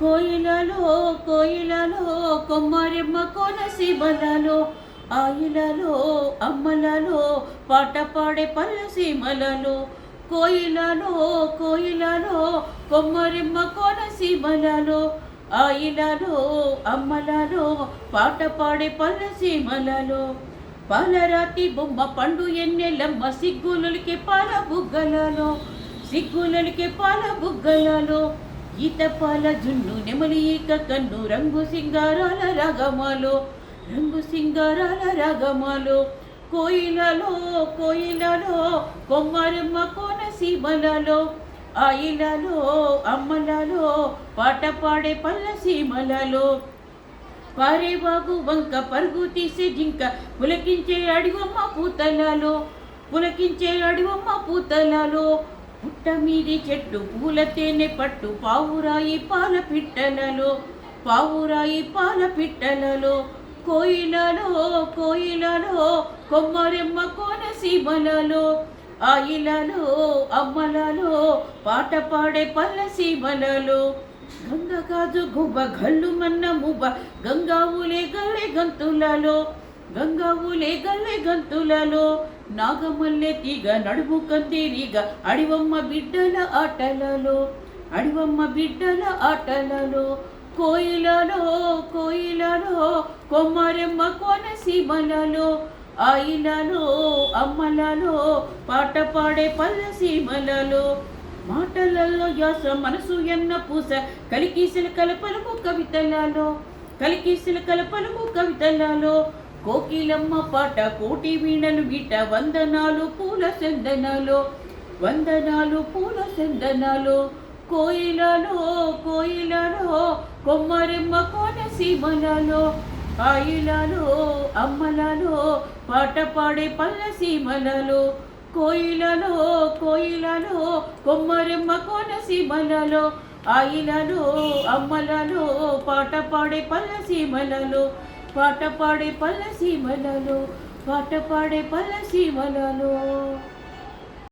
కోయిలలో కోయిలలో కొమ్మరెమ్మ కోనసీమలలో ఆయిలలో అమ్మలలో పాట పాడే పల్లసీమలలో కోయిలలో కోయిలలో కొమ్మరెమ్మ కోనసీమలలో ఆయిలలో అమ్మలలో పాట పాడే పల్లసీమలలో పాలరాతి బొమ్మ పండు ఎన్నెలమ్మ సిగ్గులకి పాల బుగ్గలలో సిగ్గులకి పాల బుగ్గలలో ఈత పాల జున్ను నెమలి ఈక కన్ను రంగు సింగారాల రాగమాలో రంగు సింగారాల రాగమాలో కోయిలలో కోయిలలో కొమ్మరెమ్మ కోనసీమలలో ఆయిలలో అమ్మలలో పాట పాడే పల్లసీమలలో పారేవాగు వంక పరుగు తీసే జింక పులకించే అడివమ్మ పూతలలో పులకించే అడివమ్మ పూతలలో పుట్ట మీది చెట్టు పూల తేనె పట్టు పావురాయి పాల పిట్టలలో పావురాయి పాల పిట్టలలో కోయిలలో కోయిలలో కొమ్మరెమ్మ కోనసీమలలో ఆయిలలో అమ్మలలో పాట పాడే పల్లసీమలలో గంగ కాజు గుబ్బ గల్లు మన్న ముబ్బ గంగావులే గల్లె గంతులలో గంగావులే గల్లె గంతులలో నాగమల్లె తీగ నడుము కందిరిగ అడివమ్మ బిడ్డల ఆటలలో అడివమ్మ బిడ్డల ఆటలలో కోయిలలో కోయిలలో కొమ్మరెమ్మ కోనసీమలలో ఆయిలలో అమ్మలలో పాట పాడే పల్లసీమలలో మాటలలో యాస మనసు ఎన్న పూస కలికిసిన కలపలము కవితలలో కలికిసిన కలపలము కవితలలో కోకిలమ్మ పాట కోటి వీణలు గీట వందనాలు పూల చందనాలు వందనాలు పూల చందనాలు కోయిలలో కోయిలలో కొమ్మరెమ్మ కోనసీమలలో ఆయిలలో అమ్మలలో పాట పాడే పల్లసీమలలో కోయిలలో కోయిలలో కొమ్మరెమ్మ కోనసీమలలో ఆయిలలో అమ్మలలో పాట పాడే పల్లసీమలలో పాట పాడే పల్లసీమలలో పాట పాడే పల్లసీమలలో